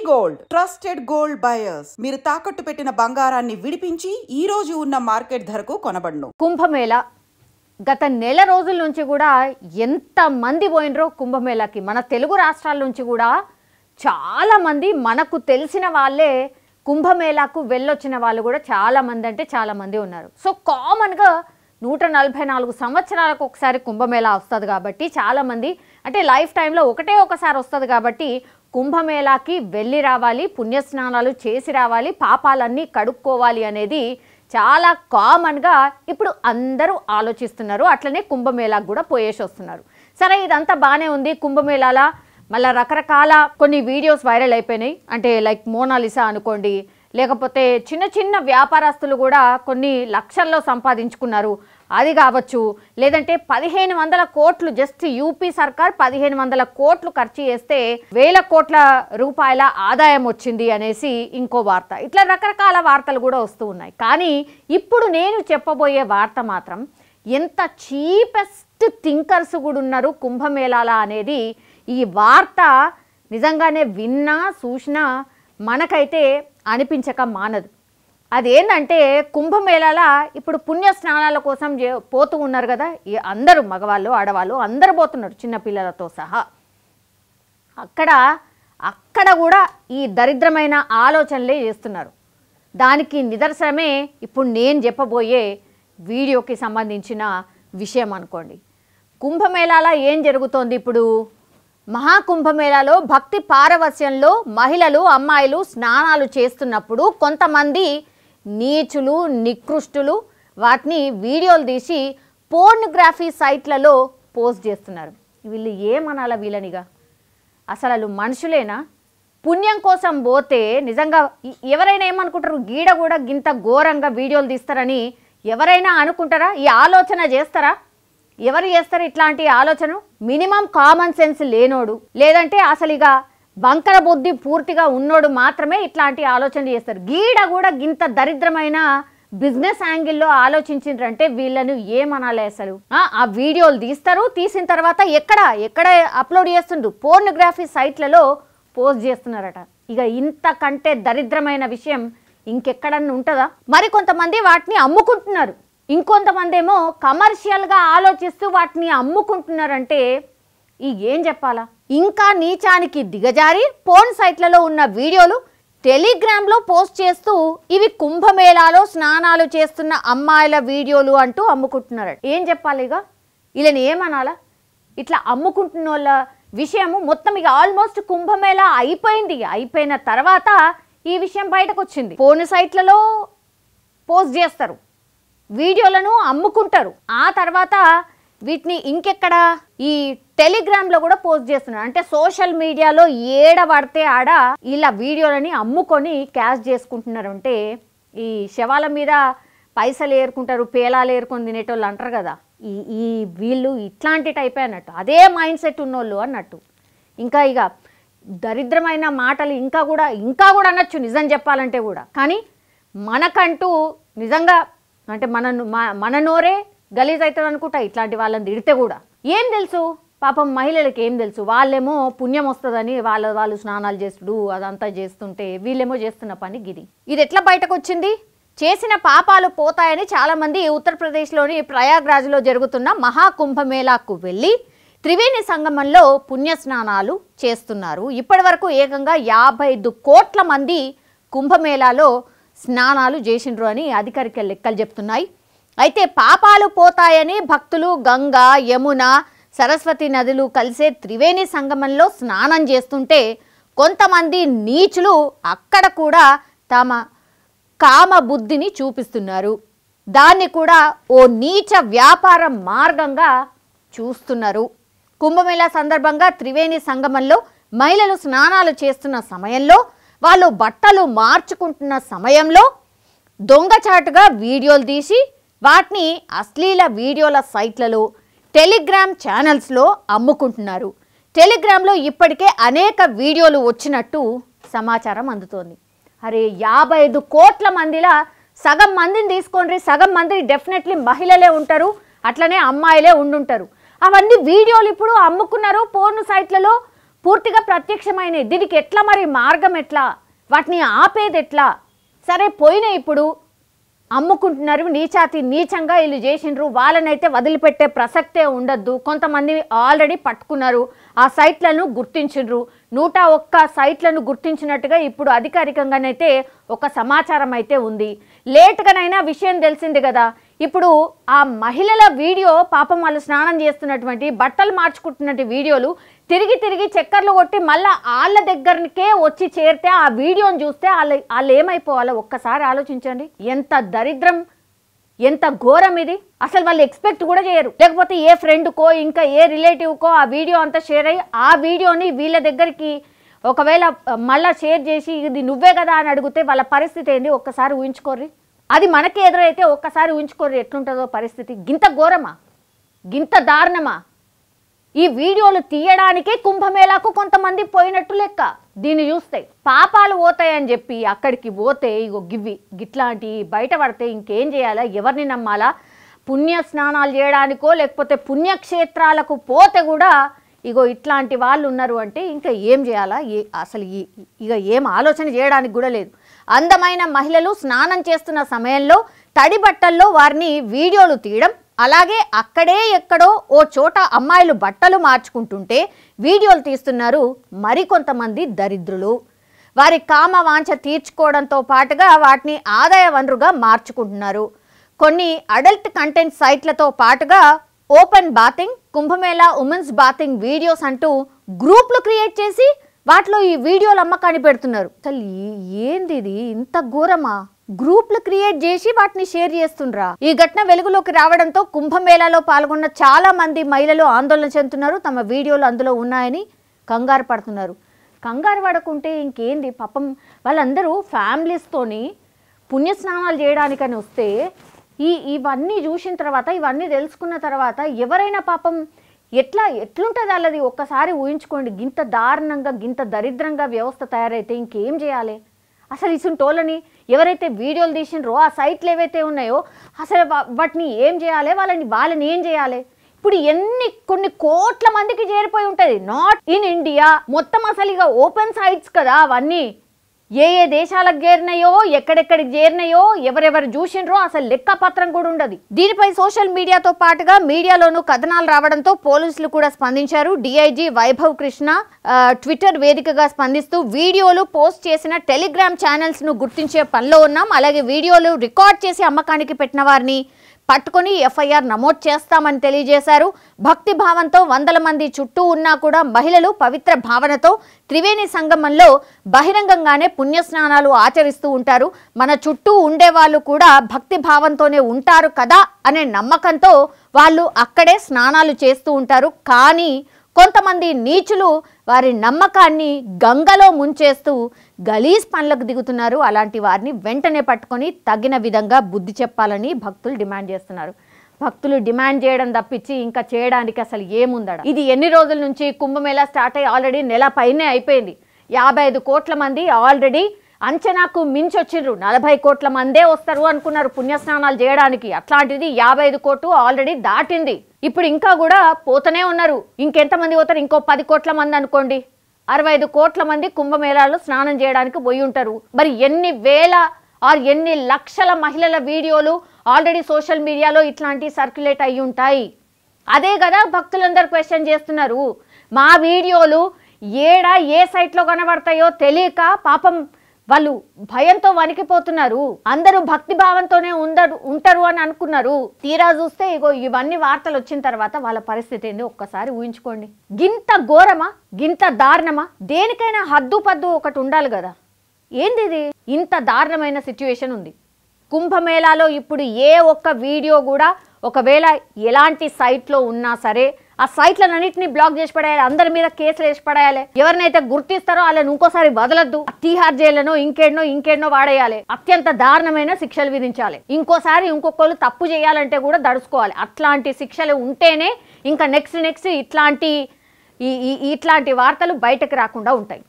Gold trusted gold buyers మీరు తాకట్టు పెట్టిన బంగారాన్ని విడిపించి ఈ రోజు ఉన్న మార్కెట్ ధరకు కొనబడును. కుంభమేళా గత నెల రోజుల నుంచి కూడా ఎంత మంది పోయినరో కుంభమేళాకి. మన తెలుగు రాష్ట్రాల నుంచి కూడా చాలా మంది, మనకు తెలిసిన వాళ్ళే కుంభమేళాకు వెళ్ళొచ్చిన వాళ్ళు కూడా చాలా మంది, అంటే చాలా మంది ఉన్నారు. సో కామన్గా 144 సంవత్సరాలకు ఒకసారి కుంభమేళా వస్తుంది కాబట్టి చాలామంది, అంటే లైఫ్ టైంలో ఒకసారి వస్తుంది కాబట్టి కుంభమేళాకి వెళ్ళి రావాలి, పుణ్యస్నానాలు చేసి రావాలి, పాపాలన్నీ కడుక్కోవాలి అనేది చాలా కామన్గా ఇప్పుడు అందరూ ఆలోచిస్తున్నారు. అట్లనే కుంభమేళాకు కూడా పోయేసి వస్తున్నారు. సరే, ఇదంతా బాగానే ఉంది. కుంభమేళాల మళ్ళీ రకరకాల కొన్ని వీడియోస్ వైరల్ అయిపోయినాయి. అంటే లైక్ మోనాలిసా అనుకోండి, లేకపోతే చిన్న చిన్న వ్యాపారస్తులు కూడా కొన్ని లక్షల్లో సంపాదించుకున్నారు, అది కావచ్చు. లేదంటే 1500 కోట్లు, జస్ట్ యూపీ సర్కార్ 1500 కోట్లు ఖర్చు చేస్తే 1000 కోట్ల రూపాయల ఆదాయం వచ్చింది అనేసి ఇంకో వార్త. ఇట్లా రకరకాల వార్తలు కూడా వస్తూ ఉన్నాయి. కానీ ఇప్పుడు నేను చెప్పబోయే వార్త మాత్రం ఎంత చీపెస్ట్ థింకర్స్ కూడా ఉన్నారు కుంభమేళాల అనేది ఈ వార్త నిజంగానే విన్నా చూసినా మనకైతే అనిపించక మానదు. అదేంటంటే కుంభమేళాల ఇప్పుడు పుణ్య స్నానాల కోసం పోతూ ఉన్నారు కదా, అందరూ మగవాళ్ళు ఆడవాళ్ళు అందరూ పోతున్నారు, చిన్నపిల్లలతో సహా. అక్కడ కూడా ఈ దరిద్రమైన ఆలోచనలే చేస్తున్నారు. దానికి నిదర్శనమే ఇప్పుడు నేను చెప్పబోయే వీడియోకి సంబంధించిన విషయం అనుకోండి. కుంభమేళాల ఏం జరుగుతోంది ఇప్పుడు? మహాకుంభమేళాలో భక్తి పారవస్యంలో మహిళలు, అమ్మాయిలు స్నానాలు చేస్తున్నప్పుడు కొంతమంది నీచులు, నికృష్టులు వాటిని వీడియోలు తీసి పోర్నోగ్రఫీ సైట్లలో పోస్ట్ చేస్తున్నారు. వీళ్ళు ఏమనాల వీళ్ళనిగా? అసలు మనుషులేనా? పుణ్యం కోసం పోతే నిజంగా ఎవరైనా ఏమనుకుంటారు? గీడ కూడా గింత ఘోరంగా వీడియోలు తీస్తారని ఎవరైనా అనుకుంటారా? ఈ ఆలోచన చేస్తారా? ఎవరు చేస్తారు ఇట్లాంటి ఆలోచన? మినిమం కామన్ సెన్స్ లేనోడు, లేదంటే అసలు ఇక బంకర బుద్ధి పూర్తిగా ఉన్నోడు మాత్రమే ఇట్లాంటి ఆలోచనలు చేస్తారు. గీడ కూడా గింత దరిద్రమైన బిజినెస్ యాంగిల్లో ఆలోచించిండ్రంటే వీళ్ళను ఏమనాలి అసలు? ఆ వీడియోలు తీస్తారు, తీసిన తర్వాత ఎక్కడ అప్లోడ్ చేస్తుండ్రు? పోర్నోగ్రఫీ సైట్లలో పోస్ట్ చేస్తున్నారట. ఇక ఇంతకంటే దరిద్రమైన విషయం ఇంకెక్కడన్నా ఉంటుందా? మరి కొంతమంది వాటిని అమ్ముకుంటున్నారు, ఇంకొంతమంది ఏమో కమర్షియల్గా ఆలోచిస్తూ వాటిని అమ్ముకుంటున్నారంటే ఏం చెప్పాలా? ఇంకా నీచానికి దిగజారి పోర్న్ సైట్లలో ఉన్న వీడియోలు టెలిగ్రామ్లో పోస్ట్ చేస్తూ ఇవి కుంభమేళాలో స్నానాలు చేస్తున్న అమ్మాయిల వీడియోలు అంటూ అమ్ముకుంటున్నారు. ఏం చెప్పాలి ఇక? వీళ్ళని ఏమనాలా? ఇట్లా అమ్ముకుంటున్న వాళ్ళ విషయము మొత్తం ఇక ఆల్మోస్ట్ కుంభమేళా అయిపోయింది. అయిపోయిన తర్వాత ఈ విషయం బయటకు వచ్చింది. పోర్న్ సైట్లలో పోస్ట్ చేస్తారు, వీడియోలను అమ్ముకుంటారు, ఆ తర్వాత వీటిని ఇంకెక్కడ ఈ టెలిగ్రామ్లో కూడా పోస్ట్ చేస్తున్నారు. అంటే సోషల్ మీడియాలో ఏడ పడితే ఆడ ఇలా వీడియోలని అమ్ముకొని క్యాష్ చేసుకుంటున్నారు. అంటే ఈ శవాల మీద పైసలు ఏరుకుంటారు, పేలాలు ఏరుకొని తినేటోళ్ళు అంటారు కదా, ఈ వీళ్ళు ఇట్లాంటి టైపే అన్నట్టు, అదే మైండ్ సెట్ ఉన్నోళ్ళు అన్నట్టు. ఇంకా ఇక దరిద్రమైన మాటలు ఇంకా కూడా అనొచ్చు నిజం చెప్పాలంటే కూడా. కానీ మనకంటూ నిజంగా అంటే మన నోరే గలీజ్ అవుతుంది అనుకుంటా ఇట్లాంటి వాళ్ళని తిడితే కూడా. ఏం తెలుసు పాపం మహిళలకి ఏం తెలుసు? వాళ్ళేమో పుణ్యం వస్తుందని వాళ్ళు స్నానాలు చేస్తుడు అదంతా చేస్తుంటే వీళ్ళేమో చేస్తున్న పని గిది. ఇది ఎట్లా బయటకు వచ్చింది? చేసిన పాపాలు పోతాయని చాలామంది ఉత్తరప్రదేశ్లోని ప్రయాగ్రాజ్లో జరుగుతున్న మహాకుంభమేళాకు వెళ్ళి త్రివేణి సంగమంలో పుణ్యస్నానాలు చేస్తున్నారు. ఇప్పటి వరకు ఏకంగా 55 కోట్ల మంది కుంభమేళాలో స్నానాలు చేసిండ్రు అని అధికారిక లెక్కలు చెప్తున్నాయి. అయితే పాపాలు పోతాయని భక్తులు గంగా, యమున, సరస్వతి నదులు కలిసే త్రివేణి సంగమంలో స్నానం చేస్తుంటే కొంతమంది నీచులు అక్కడ కూడా తమ కామ బుద్ధిని చూపిస్తున్నారు. దాన్ని కూడా ఓ నీచ వ్యాపార మార్గంగా చూస్తున్నారు. కుంభమేళా సందర్భంగా త్రివేణి సంగమంలో మహిళలు స్నానాలు చేస్తున్న సమయంలో, వాళ్ళు బట్టలు మార్చుకుంటున్న సమయంలో దొంగచాటుగా వీడియోలు తీసి వాటిని అశ్లీల వీడియోల సైట్లలో, టెలిగ్రామ్ ఛానల్స్లో అమ్ముకుంటున్నారు. టెలిగ్రామ్లో ఇప్పటికే అనేక వీడియోలు వచ్చినట్టు సమాచారం అందుతోంది. అరే 55 కోట్ల మందిలా సగం మందిని తీసుకోండి, సగం మంది డెఫినెట్లీ మహిళలే ఉంటారు, అట్లనే అమ్మాయిలే ఉండుంటారు. అవన్నీ వీడియోలు ఇప్పుడు అమ్ముకున్నారు, పోర్న్ సైట్లలో పూర్తిగా ప్రత్యక్షమైనవి. దీనికి ఎట్లా మరి మార్గం ఎట్లా, వాటిని ఆపేది ఎట్లా? సరే పోయినా ఇప్పుడు అమ్ముకుంటున్నారు, నీచంగా వీళ్ళు చేసిండ్రు, వాళ్ళనైతే వదిలిపెట్టే ప్రసక్తే ఉండద్దు. కొంతమంది ఆల్రెడీ పట్టుకున్నారు, ఆ సైట్లను గుర్తించిండ్రు. 101 సైట్లను గుర్తించినట్టుగా ఇప్పుడు అధికారికంగానైతే ఒక సమాచారం అయితే ఉంది. లేట్గానైనా విషయం తెలిసింది కదా. ఇప్పుడు ఆ మహిళల వీడియో, పాపం వాళ్ళు స్నానం చేస్తున్నటువంటి, బట్టలు మార్చుకుంటున్నటువంటి వీడియోలు తిరిగి చక్కర్లు కొట్టి మళ్ళీ వాళ్ళ దగ్గరకే వచ్చి చేరితే ఆ వీడియోని చూస్తే వాళ్ళు ఏమైపోవాలో ఒక్కసారి ఆలోచించండి. ఎంత దరిద్రం, ఎంత ఘోరం ఇది. అసలు వాళ్ళు ఎక్స్పెక్ట్ కూడా చేయరు. లేకపోతే ఏ ఫ్రెండ్కో ఇంకా ఏ రిలేటివ్కో ఆ వీడియో అంతా షేర్ అయ్యి ఆ వీడియోని వీళ్ళ దగ్గరికి ఒకవేళ మళ్ళీ షేర్ చేసి ఇది నువ్వే కదా అని అడిగితే వాళ్ళ పరిస్థితి ఏంది ఒక్కసారి ఊహించుకోర్రి. అది మనకి ఎదురైతే ఒక్కసారి ఊహించుకోర్రి ఎట్లుంటుందో పరిస్థితి. గింత ఘోరమా, గింత దారుణమా? ఈ వీడియోలు తీయడానికే కుంభమేళాకు కొంతమంది పోయినట్టు లెక్క. దీన్ని చూస్తే పాపాలు పోతాయని చెప్పి అక్కడికి పోతే ఇగో గిట్లాంటి బయటపడితే ఇంకేం చేయాలా, ఎవరిని నమ్మాలా? పుణ్య స్నానాలు చేయడానికో లేకపోతే పుణ్యక్షేత్రాలకు పోతే కూడా ఇగో ఇట్లాంటి వాళ్ళు ఉన్నారు అంటే ఇంకా ఏం చేయాలా? అసలు ఇక ఏం ఆలోచన చేయడానికి కూడా లేదు. అందమైన మహిళలు స్నానం చేస్తున్న సమయంలో తడి బట్టల్లో వారిని వీడియోలు తీయడం, అలాగే అక్కడే ఎక్కడో ఓ చోట అమ్మాయిలు బట్టలు మార్చుకుంటుంటే వీడియోలు తీస్తున్నారు మరికొంతమంది దరిద్రులు. వారి కామ వాంఛ తీర్చుకోవడంతో పాటుగా వాటిని ఆదాయ వనరుగా మార్చుకుంటున్నారు. కొన్ని అడల్ట్ కంటెంట్ సైట్లతో పాటుగా open bathing, Kumbh Mela women's bathing videos అంటూ గ్రూప్లు క్రియేట్ చేసి వాటిలో ఈ వీడియోలు అమ్మకాన్ని పెడుతున్నారు. అసలు ఏంది ఇది, ఇంత ఘోరమా? గ్రూప్లు క్రియేట్ చేసి వాటిని షేర్ చేస్తుండ్రా? ఈ ఘటన వెలుగులోకి రావడంతో కుంభమేళాలో పాల్గొన్న చాలా మంది మహిళలు ఆందోళన చెందుతున్నారు. తమ వీడియోలు అందులో ఉన్నాయని కంగారు పడుతున్నారు. కంగారు పడకుంటే ఇంకేంది, పాపం వాళ్ళందరూ ఫ్యామిలీస్తోని పుణ్యస్నానాలు చేయడానికని వస్తే ఇవన్నీ చూసిన తర్వాత, ఇవన్నీ తెలుసుకున్న తర్వాత ఎవరైనా పాపం ఎట్లుంటుంది వాళ్ళది ఒక్కసారి ఊహించుకోండి. గింత దారుణంగా, గింత దరిద్రంగా వ్యవస్థ తయారైతే ఇంకేం చేయాలి? అసలు ఇసుంటోళ్ళని ఎవరైతే వీడియోలు తీసినరో ఆ సైట్లు ఏవైతే ఉన్నాయో అసలు వాటిని ఏం చేయాలి, వాళ్ళని ఏం చేయాలి? ఇప్పుడు కొన్ని కోట్ల మందికి చేరిపోయి ఉంటుంది. నాట్ ఇన్ ఇండియా మొత్తం అసలు ఇక ఓపెన్ సైట్స్ కదా అవన్నీ. ఏ దేశాలకు చేరినాయో, ఎక్కడెక్కడికి చేరినాయో, ఎవరెవరు చూసినరో అసలు లెక్కపత్రం కూడా ఉండదు. దీనిపై సోషల్ మీడియాతో పాటుగా మీడియాలోనూ కథనాలు రావడంతో పోలీసులు కూడా స్పందించారు. డిఐజీ వైభవ్ కృష్ణ ట్విట్టర్ వేదికగా స్పందిస్తూ వీడియోలు పోస్ట్ చేసిన టెలిగ్రామ్ ఛానల్స్ ను గుర్తించే పనిలో ఉన్నాం, అలాగే వీడియోలు రికార్డ్ చేసి అమ్మకానికి పెట్టిన వారిని పట్టుకొని ఎఫ్ఐఆర్ నమోదు చేస్తామని తెలియజేశారు. భక్తి భావంతో వందల మంది చుట్టూ ఉన్నా కూడా మహిళలు పవిత్ర భావనతో త్రివేణి సంగమంలో బహిరంగంగానే పుణ్యస్నానాలు ఆచరిస్తూ ఉంటారు. మన చుట్టూ ఉండే వాళ్ళు కూడా భక్తి భావంతోనే ఉంటారు కదా అనే నమ్మకంతో వాళ్ళు అక్కడే స్నానాలు చేస్తూ ఉంటారు. కానీ కొంతమంది నీచులు వారి నమ్మకాన్ని గంగలో ముంచేస్తూ గలీజ్ పనులకు దిగుతున్నారు. అలాంటి వారిని వెంటనే పట్టుకొని తగిన విధంగా బుద్ధి చెప్పాలని భక్తులు డిమాండ్ చేస్తున్నారు. భక్తులు డిమాండ్ చేయడం తప్పించి ఇంకా చేయడానికి అసలు ఏముందడ? ఇది ఎన్ని రోజుల నుంచి కుంభమేళా స్టార్ట్ అయ్యి ఆల్రెడీ నెల పైనే అయిపోయింది. 55 కోట్ల మంది ఆల్రెడీ అంచనాకు మించొచ్చిర్రు. 40 కోట్ల మందే వస్తారు అనుకున్నారు పుణ్యస్నానాలు చేయడానికి. అట్లాంటిది 55 కోట్లు ఆల్రెడీ దాటింది. ఇప్పుడు ఇంకా కూడా పోతూనే ఉన్నారు. ఇంకెంతమంది పోతారు? ఇంకో 10 కోట్ల మంది అనుకోండి. 65 కోట్ల మంది కుంభమేళాలో స్నానం చేయడానికి పోయి ఉంటారు. మరి ఎన్ని వేల ఎన్ని లక్షల మహిళల వీడియోలు ఆల్రెడీ సోషల్ మీడియాలో ఇట్లాంటి సర్క్యులేట్ అయ్యి ఉంటాయి. అదే కదా భక్తులందరూ క్వశ్చన్ చేస్తున్నారు. మా వీడియోలు ఏ సైట్లో కనబడతాయో తెలియక పాపం వాళ్ళు భయంతో వణికిపోతున్నారు. అందరూ భక్తి భావంతోనే ఉంటారు అని అనుకున్నారు. తీరా చూస్తే ఇగో ఇవన్నీ వార్తలు వచ్చిన తర్వాత వాళ్ళ పరిస్థితి ఏంది ఒక్కసారి ఊహించుకోండి. గింత ఘోరమా, గింత దారుణమా? దేనికైనా హద్దు పద్దు ఒకటి ఉండాలి కదా. ఏంది ఇది? ఇంత దారుణమైన సిచ్యువేషన్ ఉంది. కుంభమేళాలో ఇప్పుడు ఏ ఒక్క వీడియో కూడా ఒకవేళ ఎలాంటి సైట్లో ఉన్నా సరే ఆ సైట్లన్నింటినీ బ్లాక్ చేసి పడేయాలి. అందరి మీద కేసులు వేసి పడేయాలి. ఎవరినైతే గుర్తిస్తారో వాళ్ళని ఇంకోసారి వదలద్దు. తీహార్ జైళ్లను ఇంకేడ్నో వాడేయాలి. అత్యంత దారుణమైన శిక్షలు విధించాలి. ఇంకోసారి ఇంకొకళ్ళు తప్పు చేయాలంటే కూడా దడుచుకోవాలి. అట్లాంటి శిక్షలు ఉంటేనే ఇంకా నెక్స్ట్ ఇట్లాంటి వార్తలు బయటకు రాకుండా ఉంటాయి.